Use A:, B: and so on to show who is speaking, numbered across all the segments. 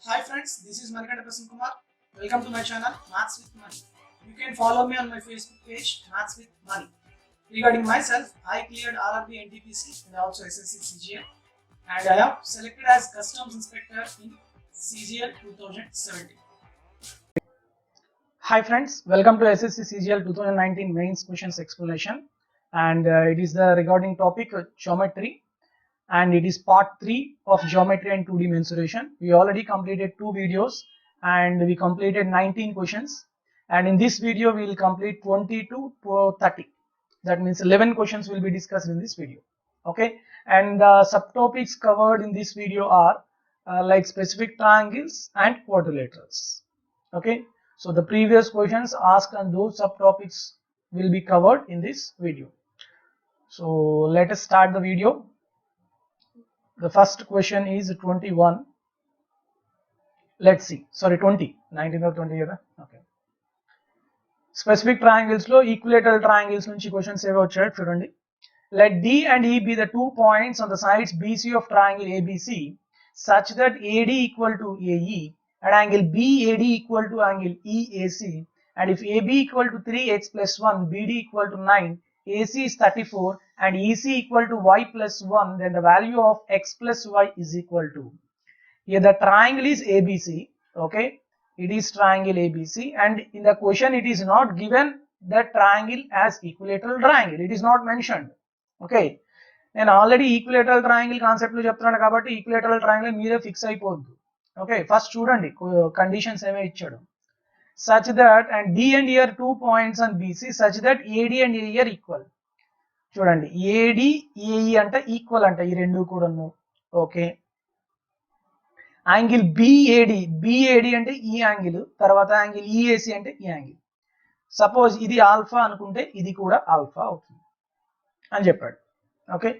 A: Hi friends, this is Manikanta Prasanna Kumar. Welcome to my channel Maths with Money. You can follow me on my Facebook page Maths with Money. Regarding myself, I cleared RRB NTPC and also SSC CGL, and I have selected as Customs Inspector in CGL 2017. Hi friends, welcome to SSC CGL 2019 Mains Questions Explanation, and it is the regarding topic geometry. And it is part 3 of geometry and 2D mensuration. We already completed 2 videos and we completed 19 questions, and in this video we will complete 20 to 30. That means 11 questions will be discussed in this video. Okay, and the subtopics covered in this video are like specific triangles and quadrilaterals. Okay, so the previous questions asked on those subtopics will be covered in this video. So let us start the video. The first question is 21. Let's see. Sorry, 20. 19 or 20. Okay. Specific triangles lo equilateral triangles nunchi questions eve vachadu chudandi. Let D and E be the 2 points on the sides BC of triangle ABC such that AD equal to AE and angle BAD equal to angle EAC, and if AB equal to 3x plus 1, BD equal to 9, AC is 34 and EC equal to y plus 1, then the value of x plus y is equal to. Here the triangle is ABC, okay, it is triangle ABC, and in the question it is not given the triangle as equilateral triangle, it is not mentioned. Okay, నేను already equilateral triangle concept లో చెప్తున్నాను కాబట్టి equilateral triangle మీరే fix అయిపోద్దు. Okay, first చూడండి conditions ఏమే ఇచ్చాడు. such that and D and E are 2 points on BC such that AD and AE are equal. చూడండి AD AE అంటే ఈక్వల్ అంట ఈ రెండు కూడాను. ఓకే, యాంగిల్ BAD అంటే ఈ యాంగిల్, తర్వాత యాంగిల్ EAC అంటే ఈ యాంగిల్. సపోజ్ ఇది ఆల్ఫా అనుకుంటే ఇది కూడా ఆల్ఫా అవుతుంది అని చెప్పాడు. Okay,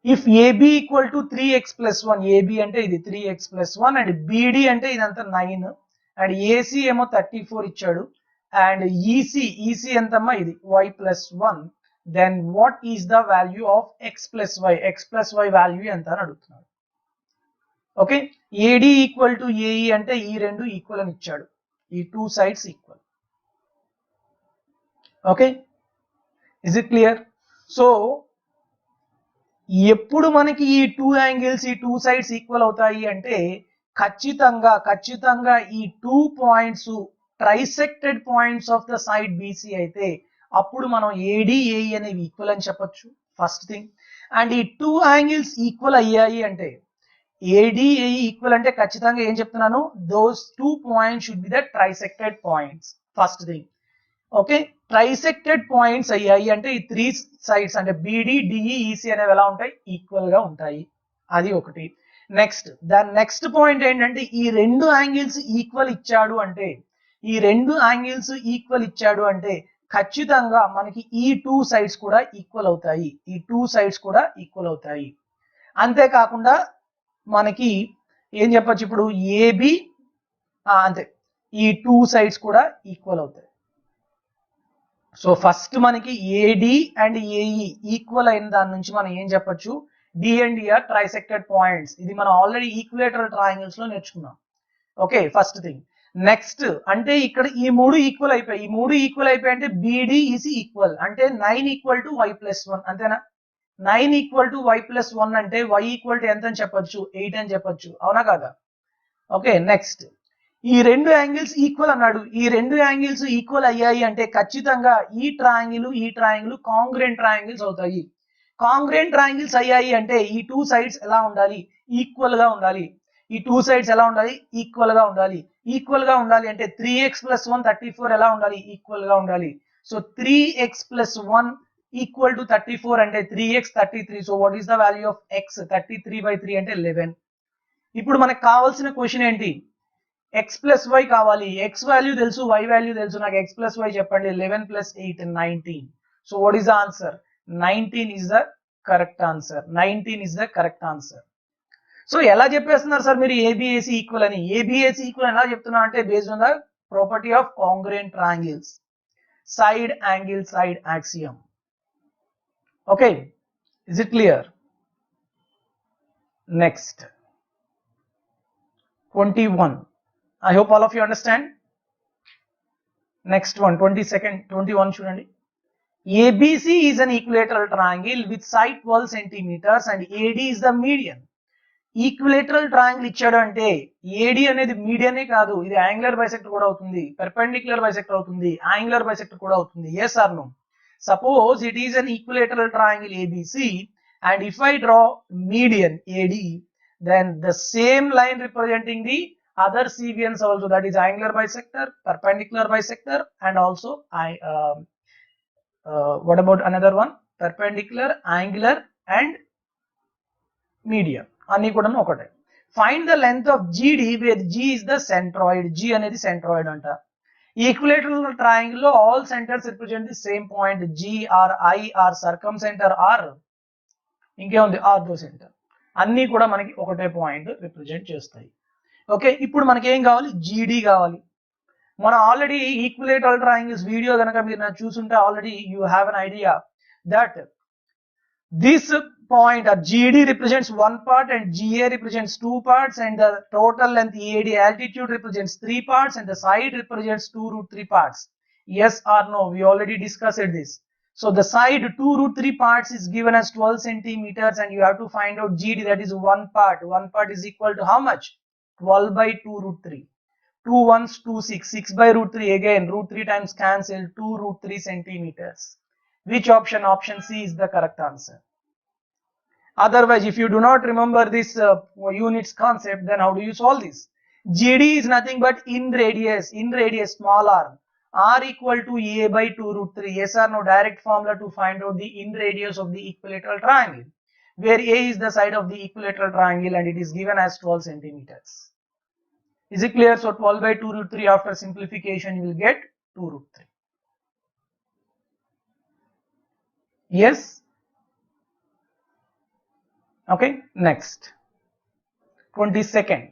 A: if AB equal to 3x plus 1, AB అంటే ఇది 3x ప్లస్ 1 అండ్ BD అంటే ఇదంతా 9 అండ్ AC ఏమో 34 ఇచ్చాడు అండ్ EC ఎంతమ్మా ఇది y plus 1, then what is the value of x plus y value ఎంత అని అడుగుతున్నాడు. Okay, AD equal to AE అంటే ఈ రెండు ఈక్వల్ అని ఇచ్చాడు, ఈ 2 sides equal. Okay, is it clear? So ఎప్పుడు మనకి ఈ 2 యాంగిల్స్ ఈ 2 సైడ్స్ ఈక్వల్ అవుతాయి అంటే ఖచ్చితంగా ఈ 2 points trisected points of the side BC అయితే అప్పుడు మనం AD AE అనేవి ఈక్వల్ అని చెప్పొచ్చు, ఫస్ట్ థింగ్. అండ్ ఈ 2 యాంగిల్స్ ఈక్వల్ అయ్యాయి అంటే AD AE ఈక్వల్ అంటే ఖచ్చితంగా ఏం చెప్తున్నాను, those 2 points should be the trisected points, first thing. Okay, trisected points అయ్యాయి అంటే ఈ 3 సైడ్స్ అంటే BD DE EC అనేవి ఎలా ఉంటాయి, ఈక్వల్ గా ఉంటాయి, అది ఒకటి. నెక్స్ట్ దాని నెక్స్ట్ పాయింట్ ఏంటంటే ఈ రెండు యాంగిల్స్ ఈక్వల్ ఇచ్చాడు అంటే ఖచ్చితంగా మనకి ఈ 2 సైడ్స్ కూడా ఈక్వల్ అవుతాయి, అంతేకాకుండా మనకి ఏం చెప్పచ్చు ఇప్పుడు AB అంతే, ఈ 2 సైడ్స్ కూడా ఈక్వల్ అవుతాయి. సో ఫస్ట్ మనకి AD అండ్ AE ఈక్వల్ అయిన దాని నుంచి మనం ఏం చెప్పొచ్చు, D and E are trisected points. ఇది మనం ఆల్రెడీ ఈక్విలేటరల్ ట్రయాంగిల్స్ లో నేర్చుకున్నాం. Okay, first thing. నెక్స్ట్ అంటే ఇక్కడ ఈ 3 ఈక్వల్ అయిపోయి అంటే BD ఈస్ ఈక్వల్ అంటే 9 ఈక్వల్ టు y ప్లస్ 1, అంతేనా? 9 ఈక్వల్ టు y ప్లస్ 1 అంటే y ఈక్వల్ టు ఎంత అని చెప్పొచ్చు, 8 అని చెప్పొచ్చు, అవునా కాదా? ఓకే, నెక్స్ట్ ఈ రెండు యాంగిల్స్ ఈక్వల్ అన్నాడు, ఈ రెండు యాంగిల్స్ ఈక్వల్ అయ్యాయి అంటే ఖచ్చితంగా ఈ ట్రయాంగిల్ కాంగ్రుయెంట్ ట్రయాంగిల్స్ అవుతాయి. కాంగ్రుయెంట్ ట్రయాంగిల్స్ అయ్యాయి అంటే ఈ 2 సైడ్స్ ఎలా ఉండాలి, ఈక్వల్ గా ఉండాలి. ఈక్వల్ గా ఉండాలి అంటే 3x ప్లస్ 1 34 ఎలా ఉండాలి, ఈక్వల్ గా ఉండాలి. So 3x plus 1 equal to 34 అంటే 3x 33. So what is the value of x? 33/3 అంటే 11. ఇప్పుడు మనకు కావాల్సిన క్వశ్చన్ ఏంటి, x ప్లస్ y కావాలి. x వాల్యూ తెలుసు, y వాల్యూ తెలుసు, నాకు x ప్లస్ y చెప్పండి. 11 plus 8 19. So what is the answer? 19 is the correct answer. So ఎలా చెప్పేస్తున్నారు సార్ మీరు ABAC ఈక్వల్ అని? ABAC ఈక్వల్ ఎలా చెప్తున్నా అంటే based on the property of congruent triangles, side angle side axiom. Okay, is it clear? Next 21. I hope all of you understand. Next one, 22nd, 21 చూడండి. ABC is an equilateral triangle with side 12 centimeters and AD is the median. Equilateral triangle ఇచ్చాడు అంటే AD అనేది మీడియనే కాదు, ఇది angular bisector కూడా అవుతుంది, perpendicular bisector అవుతుంది, angular bisector కూడా అవుతుంది. Yes or no? Suppose it is an equilateral triangle ABC and if I draw median AD, then the same line representing the other CBNs also, that is angular bisector, perpendicular bisector, and also what about another one? Perpendicular, angular, and median. అన్ని కూడా ఒకటే. Find the length of GD where G is the centroid. G అనేది centroid అంట. Equilateral triangle లో all centres represent the same point. G or I or circumcentre or ఇంకేముంది orthocentre, అన్ని కూడా మనకి ఒకటే పాయింట్ రిప్రజెంట్ చేస్తాయి. ఓకే, ఇప్పుడు మనకి ఏం కావాలి? GD కావాలి. మనం ఆల్రెడీ ఈక్విలేటరల్ ట్రయాంగిల్స్ వీడియో కనుక మీరు నాకు చూసుంటే already you have an idea that this point or GD represents one part and GA represents two parts, and the total length EAD altitude represents 3 parts and the side represents 2√3 parts. Yes or no? We already discussed this. So the side 2√3 parts is given as 12 centimeters and you have to find out GD, that is one part. One part is equal to how much? 12 by 2√3. 2 ones 2 6. 6 by √3 again. √3 times cancel. 2√3 centimeters. Which option? Option C is the correct answer. Otherwise, if you do not remember this units concept, then how do you solve this? GD is nothing but in radius, small r. R equal to A by 2√3. Yes or no? Direct formula to find out the in radius of the equilateral triangle, where A is the side of the equilateral triangle and it is given as 12 centimeters. Is it clear? So 12 by 2√3 after simplification you will get 2√3. Yes? Okay, next 22nd.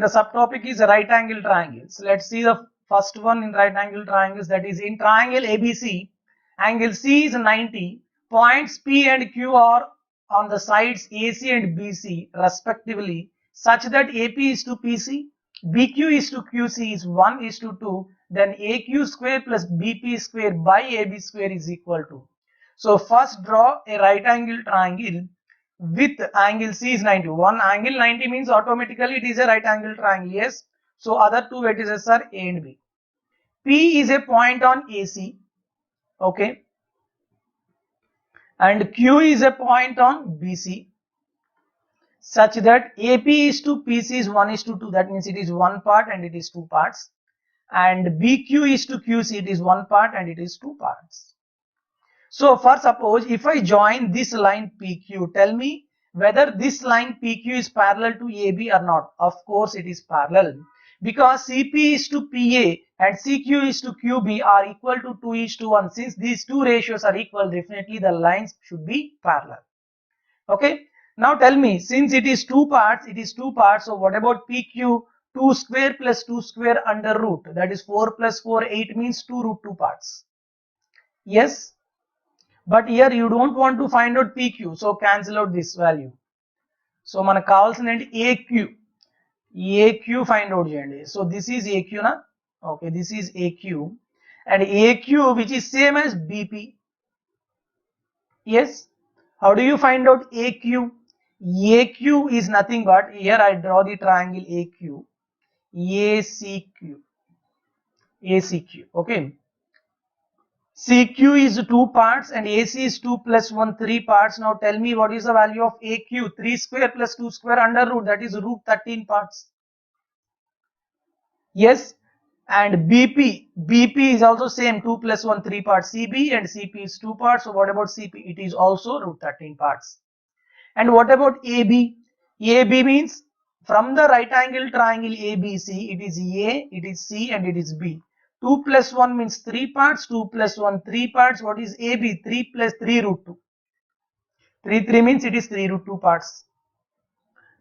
A: The subtopic is right angle triangles. Let's see the first one in right angle triangles, that is in triangle ABC, angle C is 90, points P and Q are on the sides AC and BC respectively, such that AP is to PC, BQ is to QC is 1:2, then AQ square plus BP square by AB square is equal to. So first draw a right angle triangle with angle C is 90. One angle 90 means automatically it is a right angle triangle. Yes. So other two vertices are A and B. P is a point on AC. Okay. And Q is a point on BC, such that AP is to PC is 1:2. That means it is one part and it is two parts. And BQ is to QC, it is one part and it is two parts. So for suppose if I join this line PQ, tell me whether this line PQ is parallel to AB or not. Of course it is parallel, because CP is to PA and CQ is to QB are equal to 2:1. Since these two ratios are equal, definitely the lines should be parallel. Okay, now tell me, since it is two parts, so what about PQ? 2 square plus 2 square under root, that is 4 plus 4 8 means 2√2 parts. Yes. But here you don't want to find out PQ, so cancel out this value. So మనకు కావాల్సింది AQ find out చేయండి. So this is AQ na? Okay, this is AQ and AQ which is same as BP. Yes. How do you find out AQ? AQ is nothing but, here I draw the triangle AQ, ACQ. Okay. CQ is 2 parts and AC is 2 plus 1 3 parts. Now tell me what is the value of AQ? 3 square plus 2 square under root, that is √13 parts. Yes. And BP is also same, 2 plus 1 3 parts. CB and CP is 2 parts. So what about CP? It is also √13 parts. And what about AB? AB means from the right angle triangle ABC, it is A, it is C and it is B. 2 plus 1 means 3 parts, 2 plus 1 3 parts. What is AB? 3 plus 3√2. 3 means it is 3√2 parts.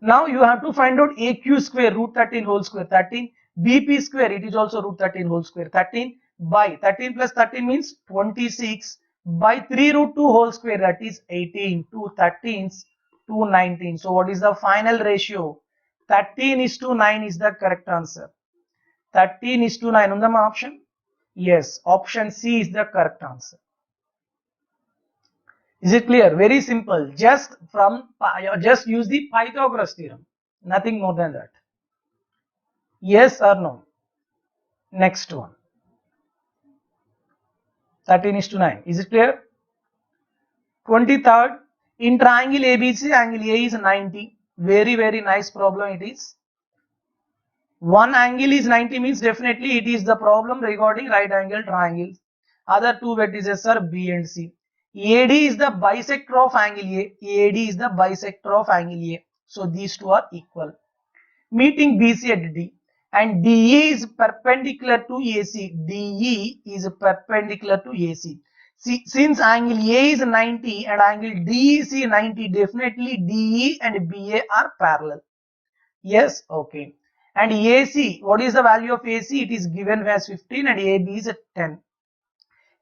A: Now you have to find out AQ square, √13 whole square 13. BP square, it is also √13 whole square 13 by 13 plus 13 means 26 by 3√2 whole square, that is 18. 2 13s to 19. So what is the final ratio? 13:9 is the correct answer. 13:9 on the option? Yes, option C is the correct answer. Is it clear? Very simple. Just use the Pythagoras theorem. Nothing more than that. Yes or no? Next one. 13:9. Is it clear? 23rd. In triangle ABC, angle A is 90. Very, very nice problem it is. One angle is 90 means definitely it is the problem regarding right angle triangles. Other two vertices are B and C. AD is the bisector of angle A. AD is the bisector of angle A. So these two are equal. Meeting BC at D. And DE is perpendicular to AC. DE is perpendicular to AC. See, since angle A is 90 and angle D is 90, definitely DE and BA are parallel. Yes, okay. And AC, what is the value of AC? It is given as 15 and AB is 10.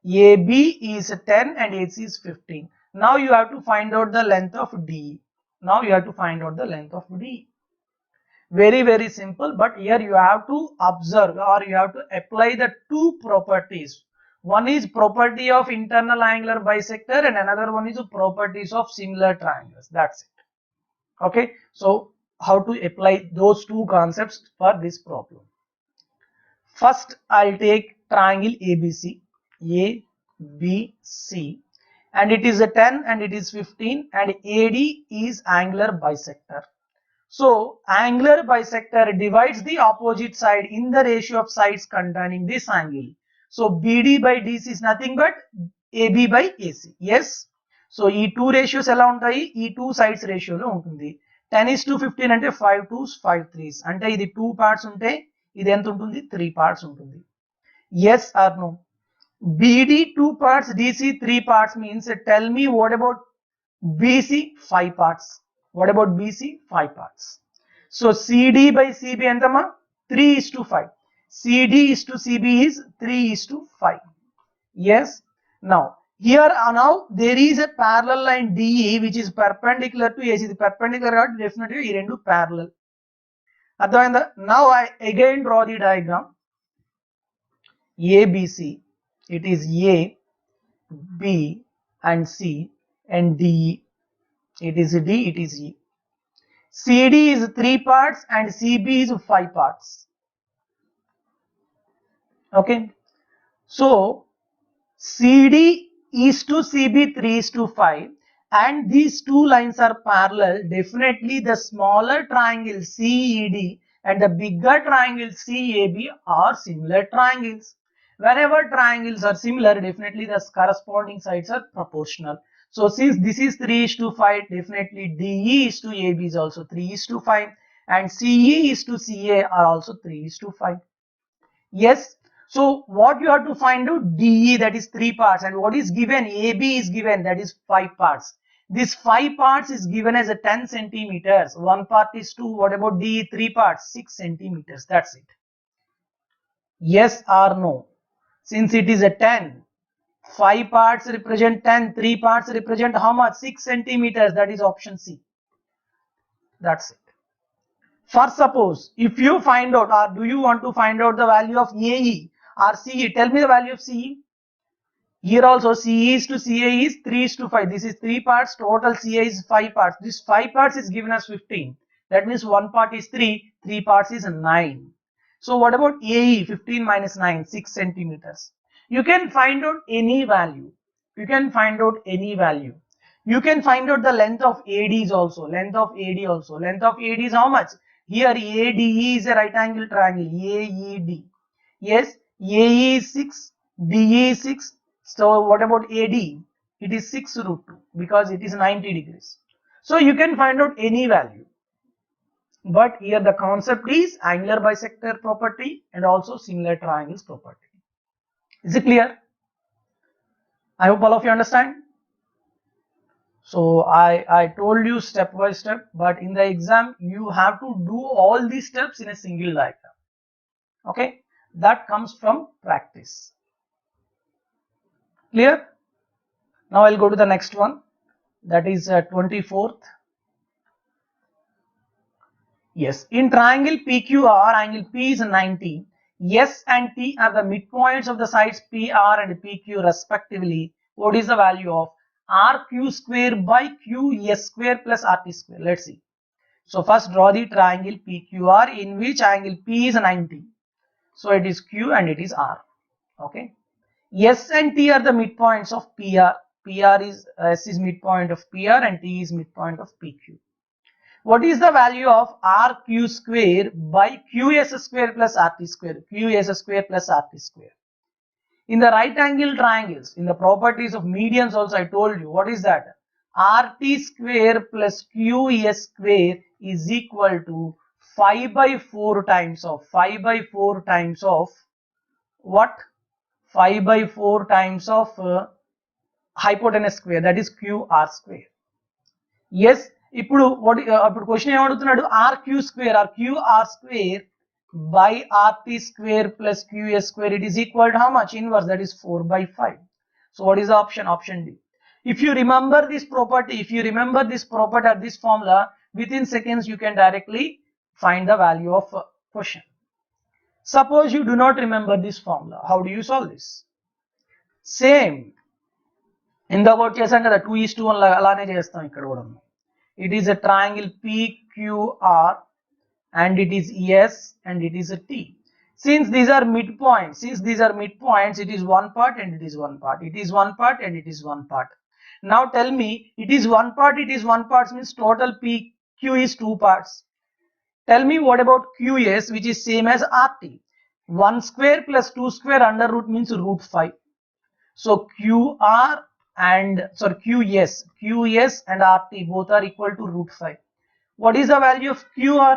A: AB is 10 and AC is 15. Now you have to find out the length of DE. Now you have to find out the length of DE. Very, very simple, but here you have to observe or you have to apply the two properties. One is property of internal angular bisector and another one is properties of similar triangles. That's it. Okay. So how to apply those two concepts for this problem? First, I'll take triangle ABC. A, B, C, and it is a 10 and it is 15 and AD is angular bisector. So angular bisector divides the opposite side in the ratio of sides containing this angle. So BD by DC is nothing but AB by AC. Yes. So E two ratios ela untayi, E two sides ratio lo untundi. 10:15 ante 5 2s 5 3s ante idi 2 parts unte idi ent untundi 3 parts untundi. Yes or no? BD 2 parts, DC 3 parts means tell me what about BC 5 parts. What about BC 5 parts? So CD by CB entama 3:5. CD is to CB is 3:5. Yes. Now here now there is a parallel line DE which is perpendicular to AC. The perpendicular definitely ee rendu parallel. Now I again draw the diagram. ABC. It is A, B and C and D. It is D, it is E. CD is 3 parts and CB is 5 parts. Okay. So CD is to CB 3:5 and these two lines are parallel. Definitely the smaller triangle CED and the bigger triangle CAB are similar triangles. Whenever triangles are similar, definitely the corresponding sides are proportional. So since this is 3:5, definitely DE is to AB is also 3:5 and CE is to CA are also 3:5. Yes. So what you have to find out? DE, that is 3 parts, and what is given? AB is given, that is 5 parts. This 5 parts is given as a 10 centimeters. 1 part is 2. What about DE? 3 parts, 6 centimeters. That's it. Yes or no? Since it is a 10, 5 parts represent 10, 3 parts represent how much? 6 centimeters. That is option C. That's it. For suppose, if you find out or do you want to find out the value of AE or CE, tell me the value of CE. Here also CE is to CA is 3:5. This is 3 parts, total CA is 5 parts. This 5 parts is given as 15. That means 1 part is 3, 3 parts is 9. So what about AE? 15 minus 9, 6 centimeters. You can find out any value. You can find out any value. You can find out the length of ADs also. Length of AD also. Length of AD is how much? Here ADE is a right angle triangle. AED. Yes, AE is 6, DE is 6. So what about AD? It is 6√2 because it is 90 degrees. So you can find out any value. But here the concept is angular bisector property and also similar triangles property. Is it clear? I hope all of you understand. So I told you step by step, but in the exam you have to do all these steps in a single diagram. Okay, that comes from practice. Clear? Now I'll go to the next one, that is 24th. Yes, in triangle PQR, angle P is 90. S and T are the midpoints of the sides PR and PQ respectively. What is the value of RQ square by QS square plus RT square? Let's see. So first draw the triangle PQR in which angle P is 90. So it is Q and it is R. Okay. S and T are the midpoints of PR. S is midpoint of PR and T is midpoint of PQ. What is the value of RQ square by QS square plus RT square? QS square plus RT square. In the right angle triangles, in the properties of medians also I told you, what is that? RT square plus QS square is equal to 5 by 4 times of what? 5 by 4 times of hypotenuse square, that is QR square. Yes, ఇప్పుడు question ఏమడుగుతున్నాడు RQ square or QR square by RT square plus QS square, it is equal to how much? Inverse, that is 4 by 5. So what is the option? Option D. If you remember this property, or this formula, within seconds you can directly find the value of question. Suppose you do not remember this formula, how do you solve this? Same ఇందాక చేసాం కదా 2:1 అలానే చేస్తాం ఇక్కడ కూడా. It is a triangle PQR and it is S and it is a T. Since these are midpoints, it is one part and it is one part. It is one part and it is one part. Now tell me, it is one part means total PQ is two parts. Tell me what about QS, which is same as RT. 1 square plus 2 square under root means root 5. So QS and RT both are equal to root 5. What is the value of QR?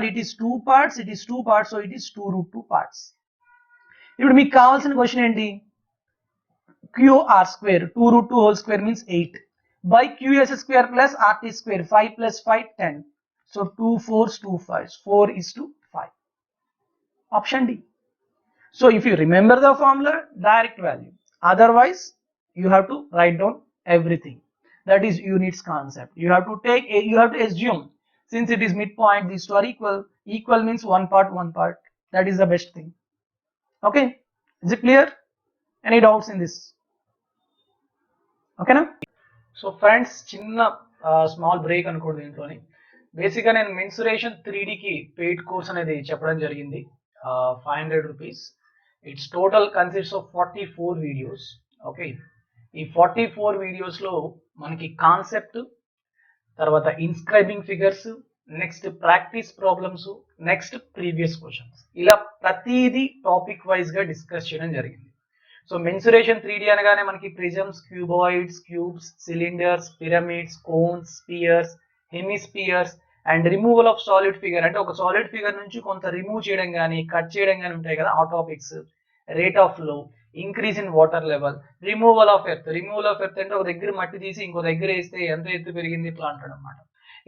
A: It is two parts, so it is 2 root 2 parts. ఇప్పుడు మీకు కావాల్సిన question ఏంటి? QR square, 2 root 2 whole square means 8 by QS square plus RT square, 5 plus 5 10. So 2 4s 2 5s, 4:5. Option D. So if you remember the formula, direct value. Otherwise, you have to write down everything. That is units concept. You have to assume, since it is midpoint, these two are equal. Equal means one part. That is the best thing. Okay, is it clear? Any doubts in this? Okay na? So friends, chinna small break అనుకోండి దీంట్లోని. బేసిక్గా నేను mensuration 3D కి paid course అనేది చెప్పడం జరిగింది. 500 rupees. Its total consists of 44 videos. Okay, ఈ 44 videos లో మనకి కాన్సెప్ట్, తర్వాత inscribing figures, next practice problems, next previous questions, ఇలా ప్రతిదీ టాపిక్ వైజ్ గా డిస్కస్ చేయడం జరిగింది. సో మెన్సురేషన్ 3D అనగానే మనకి prisms, cuboids, cubes, cylinders, pyramids, cones, spheres, hemispheres and removal of solid figure, అంటే ఒక సాలిడ్ ఫిగర్ నుంచి కొంత రిమూవ్ చేయడం కానీ కట్ చేయడం కానీ ఉంటాయి కదా, ఆ topics. Rate of flow, increase in water level, removal of earth అంటే ఒక దగ్గర మట్టి తీసి ఇంకో దగ్గర వేస్తే ఎంత ఎత్తు పెరిగింది ఇట్లా అంటాడు అనమాట.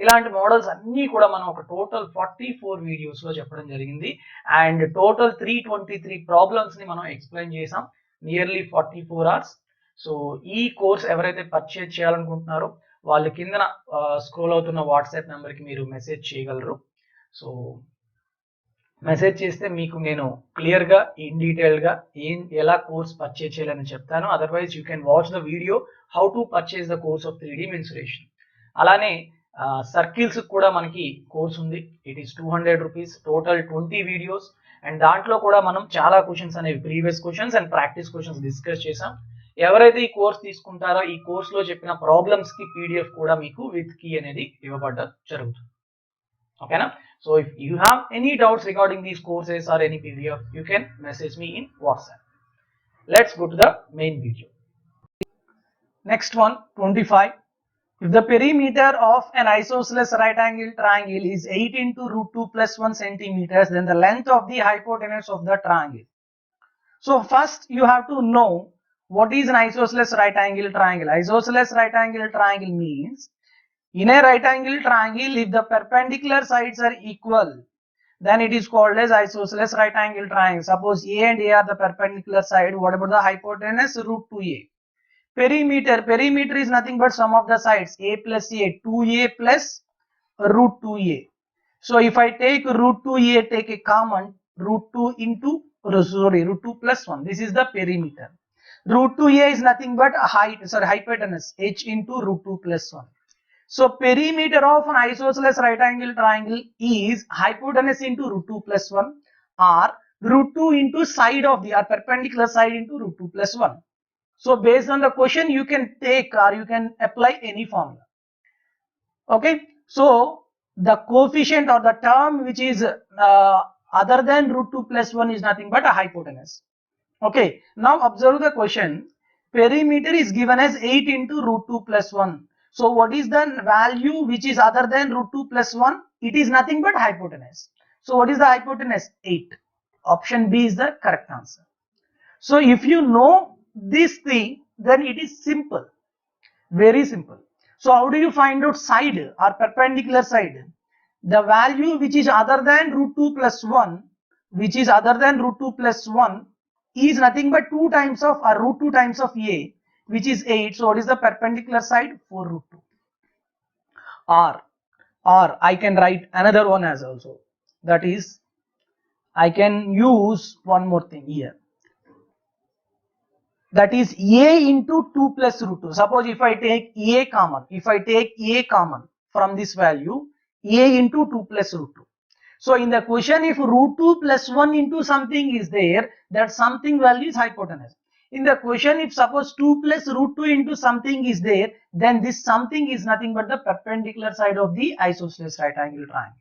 A: ఇలాంటి మోడల్స్ అన్ని కూడా మనం ఒక టోటల్ 44 వీడియోస్ లో చెప్పడం జరిగింది. అండ్ టోటల్ 323 ప్రాబ్లమ్స్ ని మనం ఎక్స్ప్లెయిన్ చేసాం, నియర్లీ 44 hours. సో ఈ కోర్స్ ఎవరైతే పర్చేజ్ చేయాలనుకుంటున్నారో వాళ్ళ కింద స్క్రోల్ అవుతున్న వాట్సాప్ నెంబర్కి మీరు మెసేజ్ చేయగలరు. సో మెసేజ్ చేస్తే మీకు నేను క్లియర్గా ఇన్ డీటెయిల్గా ఎలా కోర్స్ పర్చేజ్ చేయాలని చెప్తాను. Otherwise you can watch the video how to purchase the course of 3D mensuration. అలానే సర్కిల్స్ కూడా మనకి కోర్స్ ఉంది. It is 200 rupees, total 20 videos. And దాంట్లో కూడా మనం చాలా క్వశ్చన్స్ అనేవి previous questions and practice questions discuss చేసాం. ఎవరైతే ఈ కోర్స్ తీసుకుంటారో ఈ కోర్స్ లో చెప్పిన ప్రాబ్లమ్స్ కి PDF కూడా మీకు విత్ కీ అనేది ఇవ్వబడడం జరుగుతుంది. ఓకేనా? So if you have any doubts regarding these courses or any PDF, you can message me in WhatsApp. Let's go to the main video. Next one 25. If the perimeter of an isosceles right angle triangle is 8 into root 2 plus 1 centimeters, then the length of the hypotenuse of the triangle. So first you have to know what is an isosceles right angle triangle. Isosceles right angle triangle means in a right angle triangle, if the perpendicular sides are equal, then it is called as isosceles right angle triangle. Suppose A and A are the perpendicular side. What about the hypotenuse? Root 2a. Perimeter is nothing but sum of the sides, a plus a, 2a plus root 2a. So if I take root 2a, take a common, root 2 into, root 2 plus 1. This is the perimeter. Root 2a is nothing but hypotenuse, h into root 2 plus 1. So perimeter of an isosceles right angle triangle is hypotenuse into root 2 plus 1 or root 2 into side of the, or perpendicular side into root 2 plus 1. So based on the question, you can take or you can apply any formula. Okay. So the coefficient or the term which is other than root 2 plus 1 is nothing but a hypotenuse. Okay. Now observe the question. Perimeter is given as 8 into root 2 plus 1. So what is the value which is other than root 2 plus 1? It is nothing but hypotenuse. So what is the hypotenuse? 8. Option B is the correct answer. So if you know this thing, then it is simple. Very simple. So how do you find out side or perpendicular side? The value which is other than root 2 plus 1, which is other than root 2 plus 1 is nothing but 2 times of, or root 2 times of a, which is 8. So what is the perpendicular side? 4 root 2. Or I can write another one as also. That is, I can use one more thing here. That is a into 2 plus root 2. Suppose if I take a common, from this value, a into 2 plus root 2. So in the question, if root 2 plus 1 into something is there, that something value is hypotenuse. In the question, if suppose 2 plus root 2 into something is there, then this something is nothing but the perpendicular side of the isosceles right angle triangle.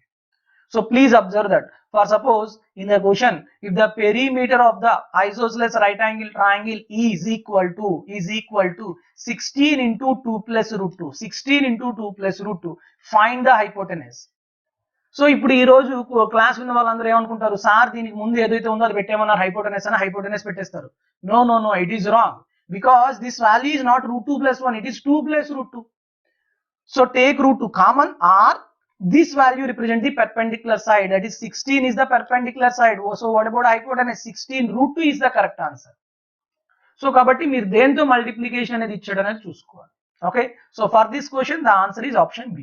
A: So please observe that. For suppose in the question, if the perimeter of the isosceles right angle triangle is equal to 16 into 2 plus root 2. 16 into 2 plus root 2. Find the hypotenuse. So ఇప్పుడు ఈ రోజు class విన్న వాళ్ళందరూ ఏమనుకుంటారు, sir దీనికి ముందు ఏదైతే ఉందో అది పెట్టేమన్నారు హైపోటెనస్ అని, హైపోటెనస్ పెట్టేస్తారు. No no no, it is wrong, because this value is not root 2 plus 1, it is 2 plus root 2. So take root 2 common, or this value represent the perpendicular side, that is 16 is the perpendicular side. So what about hypotenuse? 16 root 2 is the correct answer. So kabatti meer dento multiplication anedi ichchadu anedi chusukovali. Okay, so for this question the answer is option B.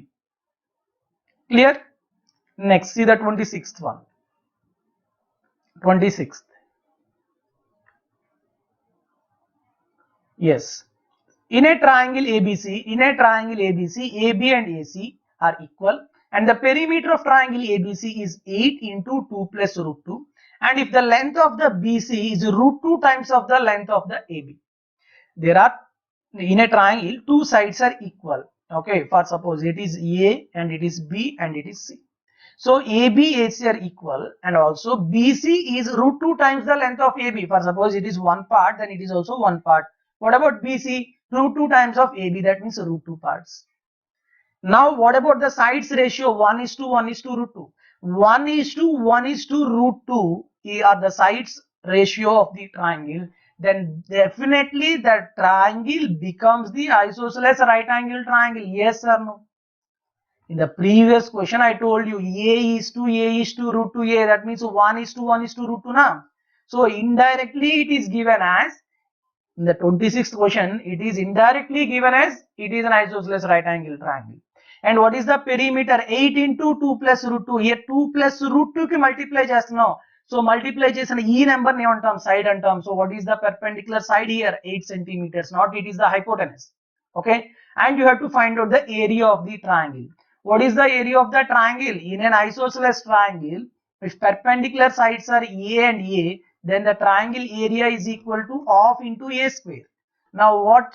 A: Clear? Next, see the 26th one. 26th. Yes. In a triangle ABC, AB and AC are equal, and the perimeter of triangle ABC is 8 into 2 plus root 2, and if the length of the BC is root 2 times of the length of the AB. There are, in a triangle, two sides are equal. Okay, for suppose it is A and it is B and it is C. So AB, AC are equal, and also BC is root 2 times the length of AB. For suppose it is one part, then it is also one part. What about BC? Root 2 times of AB, that means root 2 parts. Now what about the sides ratio? 1 is to 1 is to root 2. 1 is to 1 is to root 2 are the sides ratio of the triangle. Then definitely that triangle becomes the isosceles right angle triangle. Yes or no? In the previous question I told you A is to root 2a, that means 1 is to 1 is to root 2 na. So indirectly it is given as, in the 26th question it is indirectly given as it is an isosceles right angle triangle. And what is the perimeter? 8 into 2 plus root 2. Here 2 plus root 2 ki multiply చేస్తున్నాం. So multiply చేసిన ఈ number ని ఏమంటాం? Side అంటాం. So what is the perpendicular side here? 8 centimeters, not it is the hypotenuse. Okay, and you have to find out the area of the triangle. What is the area of the triangle? In an isosceles triangle, if perpendicular sides are A and A, then the triangle area is equal to half into A square. Now what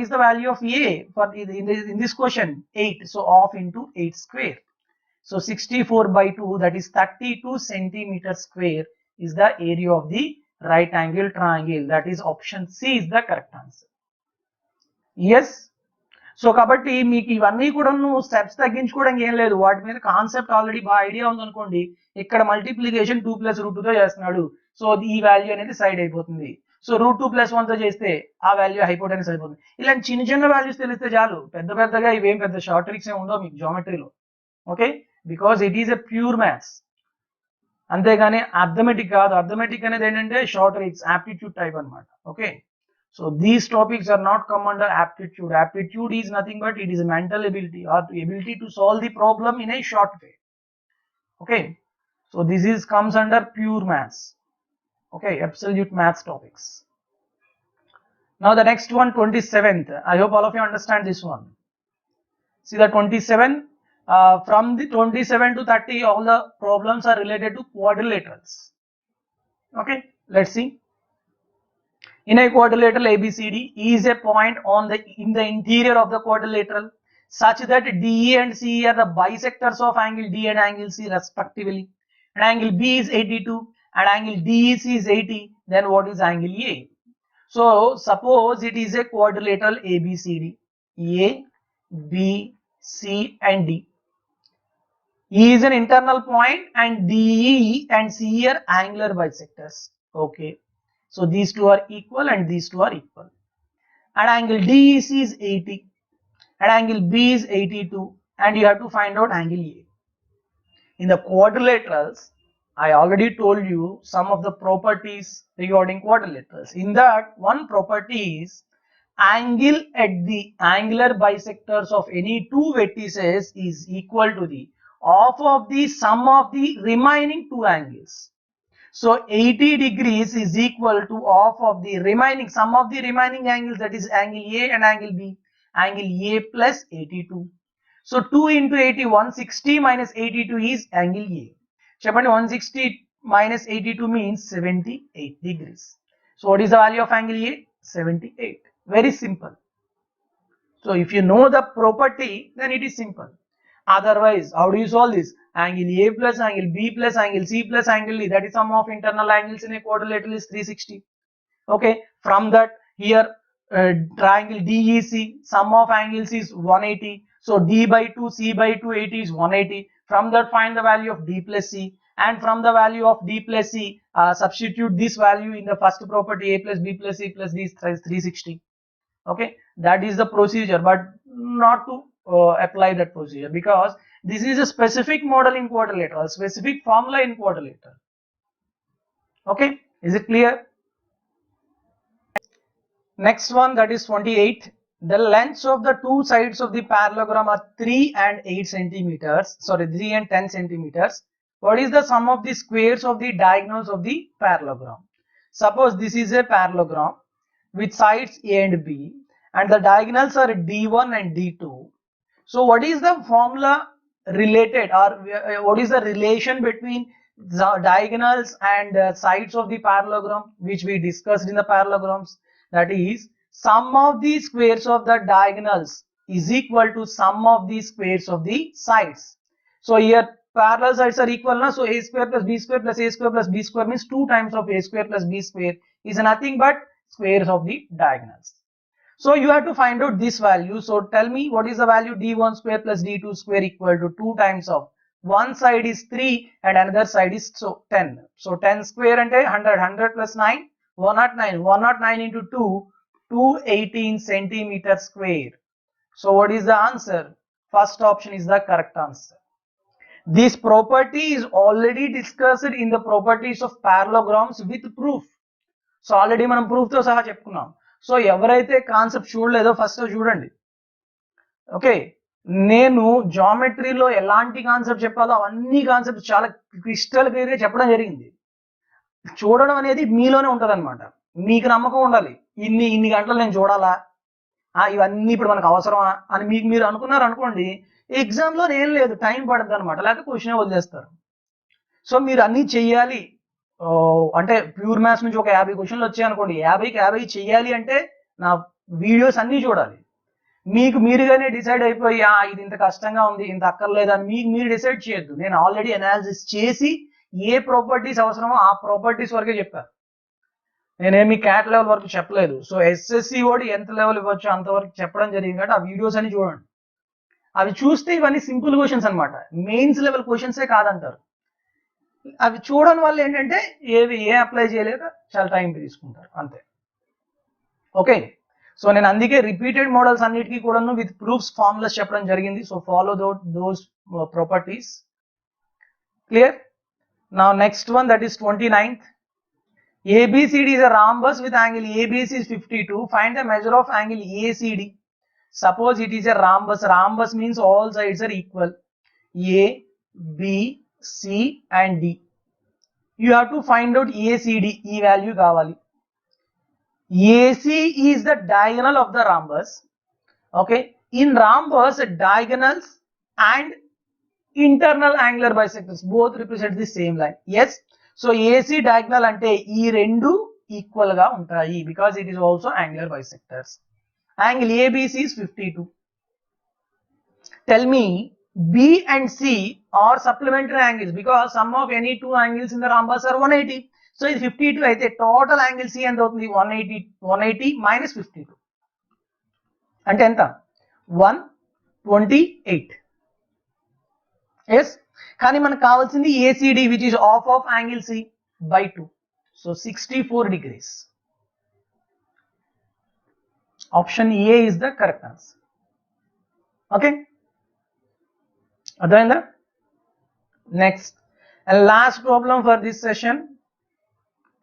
A: is the value of A for in this question? 8. So half into 8 square. So 64 by 2, that is 32 centimeter square is the area of the right angle triangle. That is option C is the correct answer. Yes. So కాబట్టి మీకు ఇవన్నీ కూడా steps తగ్గించుకోవడానికి ఏం లేదు, వాటి మీద concept already బాగా ఐడియా ఉందనుకోండి. ఇక్కడ మల్టిప్లికేషన్ 2 ప్లస్ రూట్ 2తో చేస్తున్నాడు, సో ఈ వాల్యూ అనేది సైడ్ అయిపోతుంది. సో రూట్ 2 ప్లస్ 1తో చేస్తే ఆ వాల్యూ హైపోటెనస్ అయిపోతుంది. ఇలాంటి చిన్న చిన్న వాల్యూస్ తెలిస్తే చాలు, పెద్దగా ఇవేం పెద్ద షార్ట్ ట్రిక్స్ ఏమి ఉండవు మీకు జామెట్రీలో. Okay, because it is a pure maths, అంతేగాని అర్థమెటిక్ కాదు. అర్థమెటిక్ అనేది ఏంటంటే షార్ట్ ట్రిక్స్, యాప్టిట్యూడ్ టైప్ అనమాట. Okay, so these topics are not come under aptitude. Aptitude is nothing but it is a mental ability or ability to solve the problem in a short way. Okay, so this is comes under pure maths. Okay, absolute maths topics. Now the next one, 27th. I hope all of you understand this one. See the 27, from the 27 to 30, all the problems are related to quadrilaterals. Okay, let's see. In a quadrilateral ABCD, E is a point in the interior of the quadrilateral such that DE and CE are the bisectors of angle D and angle C respectively. And angle B is 82 and angle DEC is 80. Then what is angle A? So suppose it is a quadrilateral ABCD, A, B, C and D. E is an internal point and DE and CE are angular bisectors. Okay. So these two are equal and these two are equal. And angle DEC is 80 and angle B is 82 and you have to find out angle A. In the quadrilaterals, I already told you some of the properties regarding quadrilaterals. In that, one property is angle at the angular bisectors of any two vertices is equal to the half of the sum of the remaining two angles. So 80 degrees is equal to half of the remaining sum of the remaining angles, that is angle A and angle B. Angle A plus 82. So 2 into 80, 160 minus 82 is angle A. Chepandi 160 minus 82 means 78 degrees. So what is the value of angle A? 78. Very simple. So if you know the property, then it is simple. Otherwise, how do you solve this? Angle A plus angle B plus angle C plus angle D, that is sum of internal angles in a quadrilateral is 360. Okay, from that here triangle DEC, sum of angles is 180. So D by 2, C by 2, 80 is 180. From that find the value of D plus C, and from the value of D plus C substitute this value in the first property, A plus B plus C plus D is 360. Okay, that is the procedure, but not to apply that procedure because this is a specific model in quadrilateral, specific formula in quadrilateral. Okay, is it clear? Next one, that is 28. The lengths of the two sides of the parallelogram are 3 and 8 centimeters. Sorry, 3 and 10 centimeters. What is the sum of the squares of the diagonals of the parallelogram? Suppose this is a parallelogram with sides A and B and the diagonals are D1 and D2. So what is the formula related, or what is the relation between the diagonals and sides of the parallelogram which we discussed in the parallelograms? That is, sum of the squares of the diagonals is equal to sum of the squares of the sides. So here parallel sides are equal now, so a square plus b square plus a square plus b square means 2 times of a square plus b square is nothing but squares of the diagonals. So you have to find out this value. So tell me what is the value d1 square plus d2 square equal to 2 times of one side is 3 and another side is 10. So 10 square and 100, 100 plus 9, 109, 109 into 2, 218 centimeter square. So what is the answer? First option is the correct answer. This property is already discussed in the properties of parallelograms with proof. So already మనం proof తో సహా చెప్పుకున్నాం. So ఎవరైతే concept చూడలేదో first చూడండి. Okay, నేను జామెట్రీలో ఎలాంటి concept చెప్పాలో అవన్నీ కాన్సెప్ట్స్ చాలా క్రిస్టల్ క్లియర్ గా చెప్పడం జరిగింది. చూడడం అనేది మీలోనే ఉంటది అనమాట. మీకు నమ్మకం ఉండాలి, ఇన్ని గంటలు నేను చూడాలా, ఇవన్నీ ఇప్పుడు మనకు అవసరమా అని మీకు మీరు అనుకున్నారు అనుకోండి, ఎగ్జామ్ లో ఏం లేదు, టైం పడుతుంది అనమాట, లేకపోతే క్వశ్చన్ వదిలేస్తారు. సో మీరు అన్ని చెయ్యాలి అంటే ప్యూర్ మ్యాథ్స్ నుంచి ఒక 50 క్వశ్చన్లు వచ్చాయనుకోండి, 50కి 50 చెయ్యాలి అంటే నా వీడియోస్ అన్ని చూడాలి. మీకు మీరుగానే డిసైడ్ అయిపోయి ఇది ఇంత కష్టంగా ఉంది, ఇంత అక్కర్లేదు అని మీరు డిసైడ్ చేయొద్దు. నేను ఆల్రెడీ అనాలిసిస్ చేసి ఏ ప్రాపర్టీస్ అవసరమో ఆ ప్రాపర్టీస్ వరకే చెప్పాను. నేనేమి క్యాట్ లెవెల్ వరకు చెప్పలేదు. సో ఎస్ఎస్సి ఓడి ఎంత లెవెల్ ఇవ్వచ్చు అంతవరకు చెప్పడం జరిగింది కాబట్టి ఆ వీడియోస్ అని చూడండి. అవి చూస్తే ఇవన్నీ సింపుల్ క్వశ్చన్స్ అనమాట, మెయిన్స్ లెవెల్ క్వశ్చన్సే కాదంటారు. అవి చూడడం వల్ల ఏంటంటే ఏ అప్లై చేయలేక చాలా టైం తీసుకుంటారు అంతే. ఓకే, సో నేను అందుకే రిపీటెడ్ మోడల్స్ అన్నిటికీ కూడాను విత్ ప్రూఫ్స్ ఫార్ములాస్ చెప్పడం జరిగింది. So follow those properties. Clear? Now next one, that is 29th. ABCD is a rhombus with angle ABC is 52. Find the measure of angle ACD. Suppose it is a rhombus. Rhombus means all sides are equal. A, B, C and D. You have to find out ACD, E value kavali. AC is the diagonal of the rhombus. Okay, in rhombus, diagonals and internal angular bisectors both represent the same line. Yes, so AC diagonal ante ee rendu equal ga untayi because it is also angular bisectors. Angle ABC is 52. Tell me B and C are supplementary angles because sum of any two angles in the rhombus are 180. So it's 52 aithe total angle C and 180 minus 52. Ante enta 128. Yes, కానీ మనకు కావాల్సింది ACD which is half of angle C by 2. So 64 degrees. Option A is the correct answer. Okay. Adhainda? Next and last problem for this session.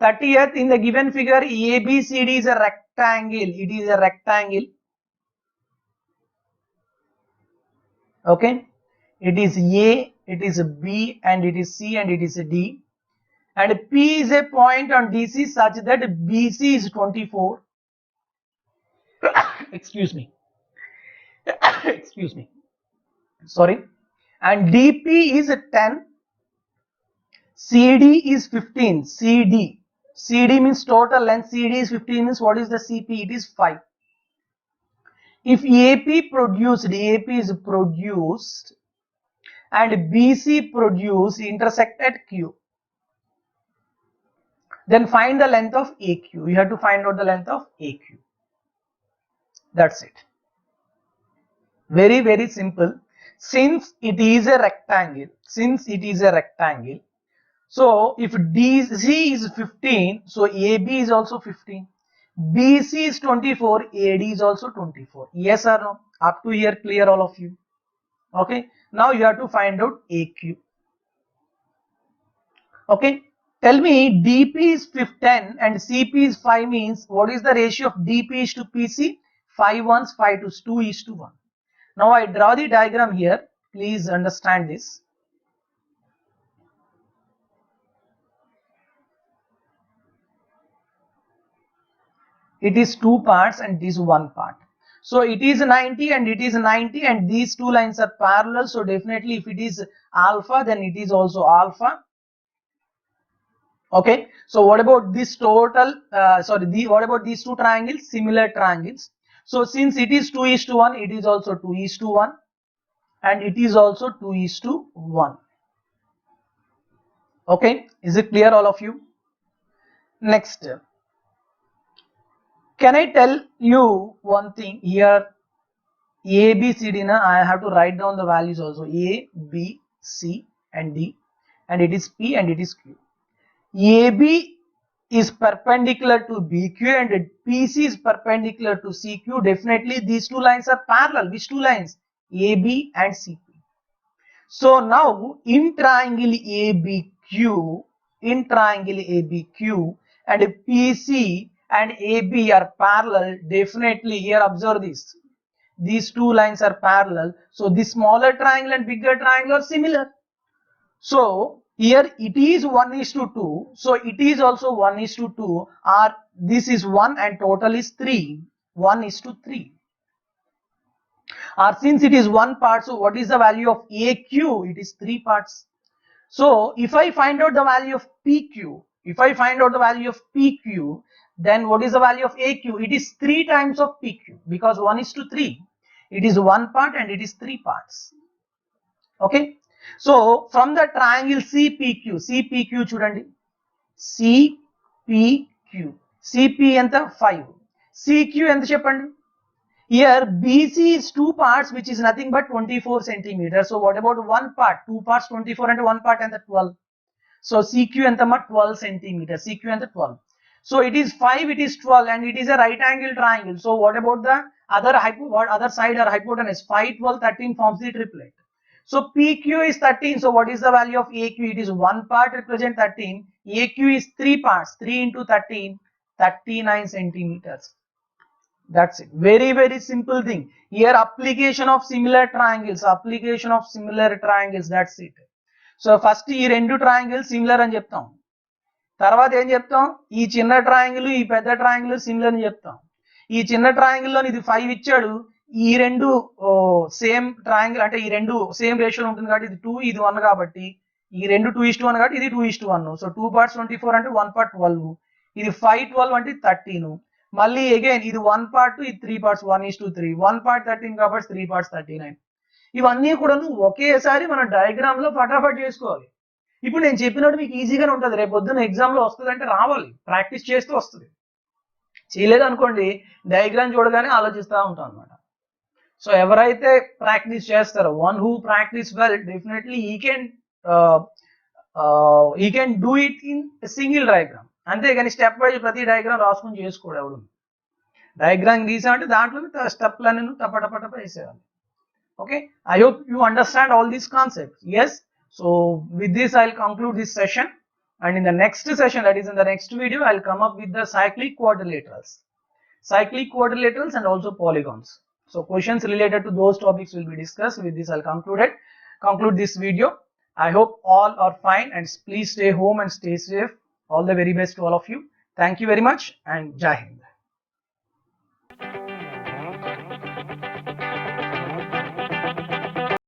A: 30th, in the given figure, ABCD is a rectangle. It is a rectangle. Okay. It is A, it is B, and it is C, and it is D. And P is a point on DC such that BC is 24. Excuse me. Excuse me. Sorry. And DP is 10. CD is 15. CD. CD means total length. CD is 15 means what is the CP? It is 5. If AP is produced and BC produced intersect at Q, then find the length of AQ. You have to find out the length of AQ. That's it. Very, very simple. Since it is a rectangle, so if DC is 15, so AB is also 15. BC is 24, AD is also 24. Yes or no? Up to here, clear all of you? Okay. Now you have to find out AQ. Okay. Tell me DP is 10 and CP is 5 means what is the ratio of DP is to PC? 5 ones, 5 twos, 2 is to 1. Now I draw the diagram here. Please understand this. It is two parts and this one part. So it is 90 and it is 90 and these two lines are parallel. So definitely if it is alpha, then it is also alpha. Okay. So what about this total? What about these two triangles? Similar triangles. So since it is 2 is to 1, it is also 2 is to 1 and it is also 2 is to 1. Okay. Is it clear all of you? Next. Can I tell you one thing here? A, B, C, D, I have to write down the values also. A, B, C and D, and it is P and it is Q. AB is perpendicular to BQ and PC is perpendicular to CQ. Definitely these two lines are parallel. Which two lines? AB and CP. So now in triangle ABQ, and PC and AB are parallel. Definitely here observe this. These two lines are parallel. So this smaller triangle and bigger triangle are similar. So here it is 1 is to 2. So it is also 1 is to 2. Or this is 1 and total is 3. 1 is to 3. Or since it is one part, so what is the value of AQ? It is 3 parts. So if I find out the value of PQ, then what is the value of AQ? It is 3 times of PQ because 1 is to 3. It is 1 part and it is 3 parts. Okay. So from the triangle CPQ chudandi. CPQ. CP enta 5. CQ enta cheppandi. Here BC is 2 parts which is nothing but 24 centimeters. So what about 1 part? 2 parts 24 and 1 part and 12. So CQ enta 12 centimeters. CQ enta 12. So it is 5, it is 12 and it is a right angle triangle. So what about the other side or hypotenuse? 5, 12, 13 forms the triplet. So PQ is 13. So what is the value of AQ? It is 1 part represent 13. AQ is 3 parts. 3 into 13, 39 centimeters. That's it. Very, very simple thing. Here application of similar triangles. That's it. So first ఈ రెండు triangle similar అని చెప్తాం, తర్వాత ఏం చెప్తాం, ఈ చిన్న triangle ఈ పెద్ద ట్రయాంగిల్ సిమిలర్ అని చెప్తాం. ఈ చిన్న ట్రయాంగిల్ లో ఇది 5 ఇచ్చాడు, ఈ రెండు సేమ్ ట్రయాంగిల్ అంటే ఈ రెండు సేమ్ రేషియోలో ఉంటుంది కాబట్టి ఇది 2 ఇది 1 కాబట్టి ఈ రెండు 2:1 కాబట్టి ఇది 2:1. సో 2 parts 24 అంటే 1 part 12, ఇది 5 12 అంటే 13. మళ్ళీ అగైన్ ఇది 1 part ఇది 3 parts 1:3, 1 part 13 కాబట్టి 3 parts 39. ఇవన్నీ కూడా ఒకేసారి మన డయాగ్రామ్ లో ఫటాఫట్ చేసుకోవాలి. ఇప్పుడు నేను చెప్పినట్టు మీకు ఈజీగానే ఉంటుంది, రేపు పొద్దున్న ఎగ్జామ్ లో వస్తుంది అంటే రావాలి, ప్రాక్టీస్ చేస్తూ వస్తుంది. చేయలేదు అనుకోండి డయాగ్రామ్ చూడగానే ఆలోచిస్తూ ఉంటాం అనమాట. సో ఎవరైతే ప్రాక్టీస్ చేస్తారో, one who practice well definitely he can do it in single diagram. అంతేగాని స్టెప్ వైజ్ ప్రతి డయాగ్రామ్ రాసుకొని చేసుకోడు ఎవడు. డయాగ్రామ్ గీసా అంటే దాంట్లో స్టెప్లన్నీ టపటపటప వేసేయాలి. Okay, I hope you understand all these concepts. Yes, so with this I'll conclude this session, and in the next session, that is in the next video, I'll come up with the cyclic quadrilaterals and also polygons. So questions related to those topics will be discussed. With this I'll conclude this video. I hope all are fine, and please stay home and stay safe. All the very best to all of you. Thank you very much, and Jai Hind.